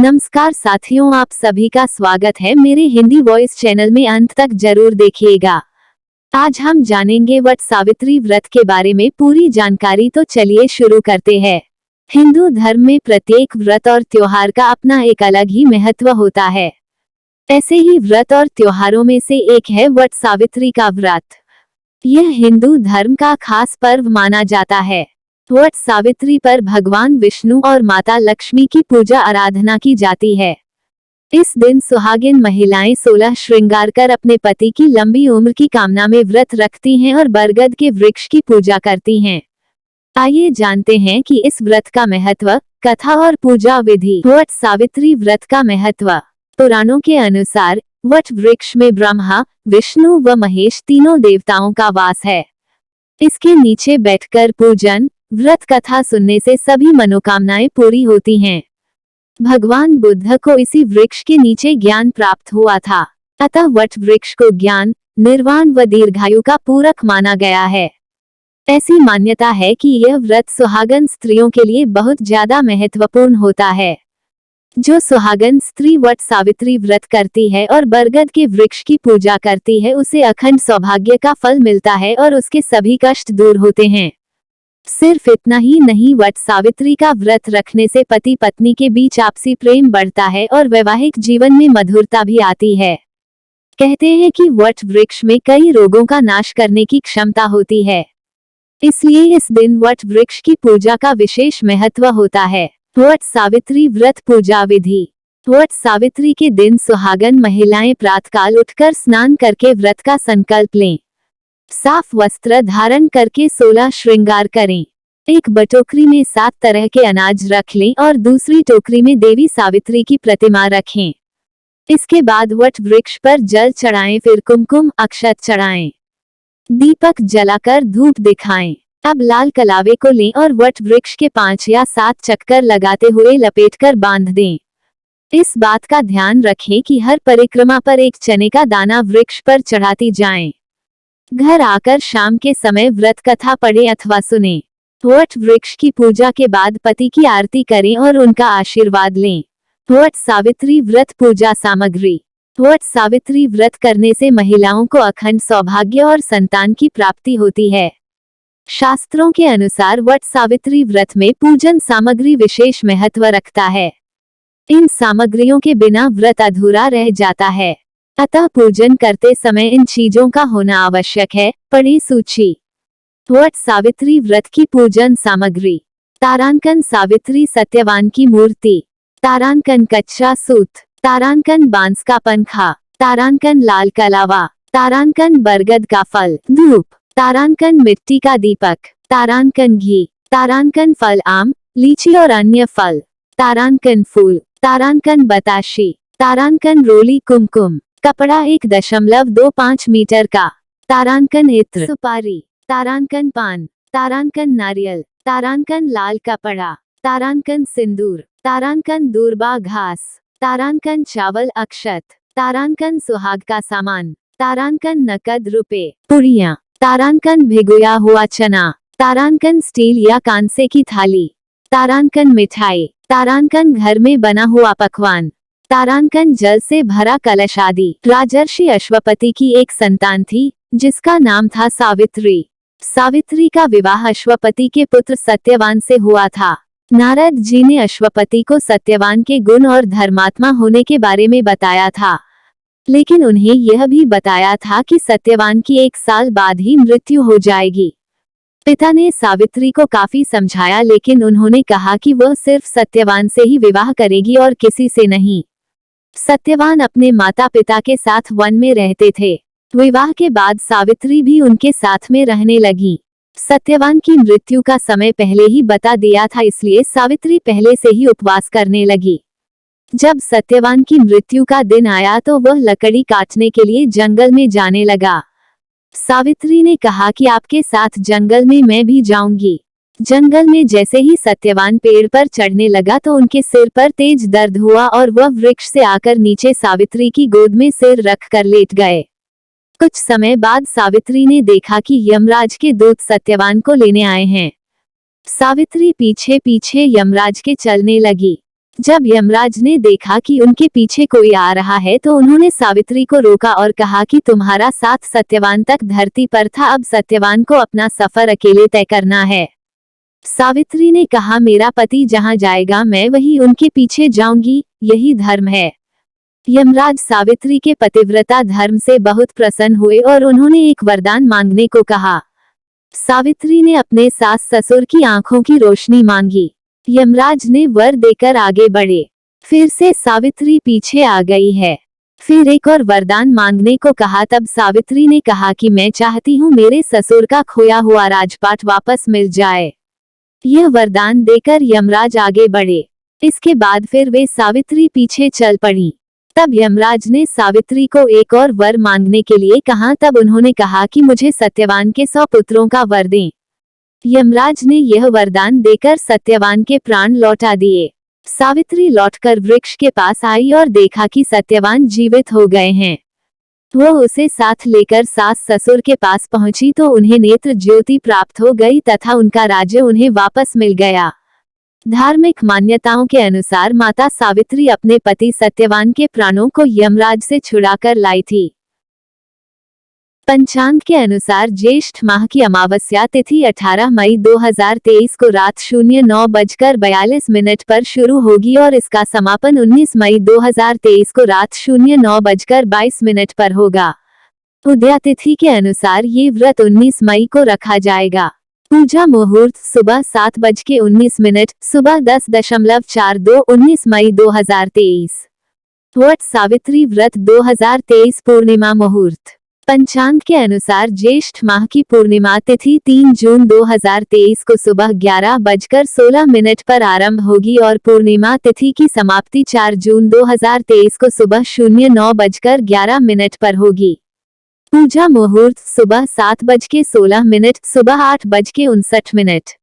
नमस्कार साथियों, आप सभी का स्वागत है मेरे हिंदी वॉइस चैनल में। अंत तक जरूर देखिएगा। आज हम जानेंगे वट सावित्री व्रत के बारे में पूरी जानकारी, तो चलिए शुरू करते हैं। हिंदू धर्म में प्रत्येक व्रत और त्योहार का अपना एक अलग ही महत्व होता है। ऐसे ही व्रत और त्योहारों में से एक है वट सावित्री का व्रत। यह हिंदू धर्म का खास पर्व माना जाता है। वट सावित्री पर भगवान विष्णु और माता लक्ष्मी की पूजा आराधना की जाती है। इस दिन सुहागिन महिलाएं 16 श्रृंगार कर अपने पति की लंबी उम्र की कामना में व्रत रखती हैं और बरगद के वृक्ष की पूजा करती हैं। आइए जानते हैं कि इस व्रत का महत्व, कथा और पूजा विधि। वट सावित्री व्रत का महत्व। पुराणों के अनुसार वट वृक्ष में ब्रह्मा, विष्णु व महेश तीनों देवताओं का वास है। इसके नीचे बैठकर पूजन, व्रत कथा सुनने से सभी मनोकामनाएं पूरी होती हैं। भगवान बुद्ध को इसी वृक्ष के नीचे ज्ञान प्राप्त हुआ था, अतः वट वृक्ष को ज्ञान, निर्वाण व दीर्घायु का पूरक माना गया है। ऐसी मान्यता है कि यह व्रत सुहागन स्त्रियों के लिए बहुत ज्यादा महत्वपूर्ण होता है। जो सुहागन स्त्री वट सावित्री व्रत करती है और बरगद के वृक्ष की पूजा करती है, उसे अखंड सौभाग्य का फल मिलता है और उसके सभी कष्ट दूर होते हैं। सिर्फ इतना ही नहीं, वट सावित्री का व्रत रखने से पति पत्नी के बीच आपसी प्रेम बढ़ता है और वैवाहिक जीवन में मधुरता भी आती है। कहते हैं कि वट वृक्ष में कई रोगों का नाश करने की क्षमता होती है, इसलिए इस दिन वट वृक्ष की पूजा का विशेष महत्व होता है। वट सावित्री व्रत पूजा विधि। वट सावित्री के दिन सुहागन महिलाएं प्रातःकाल उठकर स्नान करके व्रत का संकल्प लें। साफ वस्त्र धारण करके 16 श्रृंगार करें। एक बटोकरी में 7 तरह के अनाज रख लें और दूसरी टोकरी में देवी सावित्री की प्रतिमा रखें। इसके बाद वट वृक्ष पर जल चढ़ाएं, फिर कुमकुम अक्षत चढ़ाएं, दीपक जलाकर धूप दिखाएं। अब लाल कलावे को लें और वट वृक्ष के 5 या 7 चक्कर लगाते हुए लपेटकर बांध दें। इस बात का ध्यान रखें कि हर परिक्रमा पर एक चने का दाना वृक्ष पर चढ़ाती जाएं। घर आकर शाम के समय व्रत कथा पढ़ें अथवा सुनें। वट वृक्ष की पूजा के बाद पति की आरती करें और उनका आशीर्वाद लें। वट सावित्री व्रत पूजा सामग्री। वट सावित्री व्रत करने से महिलाओं को अखंड सौभाग्य और संतान की प्राप्ति होती है। शास्त्रों के अनुसार वट सावित्री व्रत में पूजन सामग्री विशेष महत्व रखता है। इन सामग्रियों के बिना व्रत अधूरा रह जाता है, अतः पूजन करते समय इन चीजों का होना आवश्यक है। पढ़ें सूची। वट सावित्री व्रत की पूजन सामग्री। तारांकन सावित्री सत्यवान की मूर्ति, तारांकन कच्चा सूत, तारांकन बांस का पंखा, तारांकन लाल कलावा, तारांकन बरगद का फल, धूप, तारांकन मिट्टी का दीपक, तारांकन घी, तारांकन फल आम, लीची और अन्य फल, तारांकन फूल, तारांकन बताशी, तारांकन रोली कुमकुम, कपड़ा 1.25 मीटर का, तारांकन इत्र, सुपारी, तारांकन पान, तारांकन नारियल, तारांकन लाल कपड़ा, तारांकन सिंदूर, तारांकन दूर्बा घास, तारांकन चावल अक्षत, तारांकन सुहाग का सामान, तारांकन नकद रुपए, पुड़ियाँ, तारांकन भिगोया हुआ चना, तारांकन स्टील या कांसे की थाली, तारांकन मिठाई, तारांकन घर में बना हुआ पकवान, तारांकन जल से भरा कलश आदि। राजर्षि अश्वपति की एक संतान थी जिसका नाम था सावित्री। सावित्री का विवाह अश्वपति के पुत्र सत्यवान से हुआ था। नारद जी ने अश्वपति को सत्यवान के गुण और धर्मात्मा होने के बारे में बताया था, लेकिन उन्हें यह भी बताया था कि सत्यवान की 1 साल बाद ही मृत्यु हो जाएगी। पिता ने सावित्री को काफी समझाया, लेकिन उन्होंने कहा कि वह सिर्फ सत्यवान से ही विवाह करेगी और किसी से नहीं। सत्यवान अपने माता पिता के साथ वन में रहते थे। विवाह के बाद सावित्री भी उनके साथ में रहने लगी। सत्यवान की मृत्यु का समय पहले ही बता दिया था, इसलिए सावित्री पहले से ही उपवास करने लगी। जब सत्यवान की मृत्यु का दिन आया तो वह लकड़ी काटने के लिए जंगल में जाने लगा। सावित्री ने कहा कि आपके साथ जंगल में मैं भी जाऊंगी। जंगल में जैसे ही सत्यवान पेड़ पर चढ़ने लगा तो उनके सिर पर तेज दर्द हुआ और वह वृक्ष से आकर नीचे सावित्री की गोद में सिर रख कर लेट गए। कुछ समय बाद सावित्री ने देखा कि यमराज के दूत सत्यवान को लेने आए हैं। सावित्री पीछे पीछे यमराज के चलने लगी। जब यमराज ने देखा कि उनके पीछे कोई आ रहा है तो उन्होंने सावित्री को रोका और कहा कि तुम्हारा साथ सत्यवान तक धरती पर था, अब सत्यवान को अपना सफर अकेले तय करना है। सावित्री ने कहा, मेरा पति जहां जाएगा मैं वहीं उनके पीछे जाऊंगी, यही धर्म है। यमराज सावित्री के पतिव्रता धर्म से बहुत प्रसन्न हुए और उन्होंने एक वरदान मांगने को कहा। सावित्री ने अपने सास ससुर की आंखों की रोशनी मांगी। यमराज ने वर देकर आगे बढ़े। फिर से सावित्री पीछे आ गई है। फिर एक और वरदान मांगने को कहा। तब सावित्री ने कहा कि मैं चाहती हूँ मेरे ससुर का खोया हुआ राजपाट वापस मिल जाए। यह वरदान देकर यमराज आगे बढ़े। इसके बाद फिर वे सावित्री पीछे चल पड़ी। तब यमराज ने सावित्री को एक और वर मांगने के लिए कहा। तब उन्होंने कहा कि मुझे सत्यवान के 100 पुत्रों का वर दें। यमराज ने यह वरदान देकर सत्यवान के प्राण लौटा दिए। सावित्री लौटकर वृक्ष के पास आई और देखा कि सत्यवान जीवित हो गए हैं। वो उसे साथ लेकर सास ससुर के पास पहुंची तो उन्हें नेत्र ज्योति प्राप्त हो गई तथा उनका राज्य उन्हें वापस मिल गया। धार्मिक मान्यताओं के अनुसार माता सावित्री अपने पति सत्यवान के प्राणों को यमराज से छुड़ाकर लाई थी। पंचांग के अनुसार ज्येष्ठ माह की अमावस्या तिथि 18 मई 2023 को रात 09:42 पर शुरू होगी और इसका समापन 19 मई 2023 को रात 09:22 पर होगा। उदया तिथि के अनुसार ये व्रत 19 मई को रखा जाएगा। पूजा मुहूर्त सुबह 7:19, सुबह 10:42 19 मई 2023। वट सावित्री व्रत 2023 पूर्णिमा मुहूर्त। पंचांग के अनुसार ज्येष्ठ माह की पूर्णिमा तिथि 3 जून 2023 को सुबह 11:16 पर आरंभ होगी और पूर्णिमा तिथि की समाप्ति 4 जून 2023 को सुबह 09:11 पर होगी। पूजा मुहूर्त सुबह 7:16, सुबह 8:59।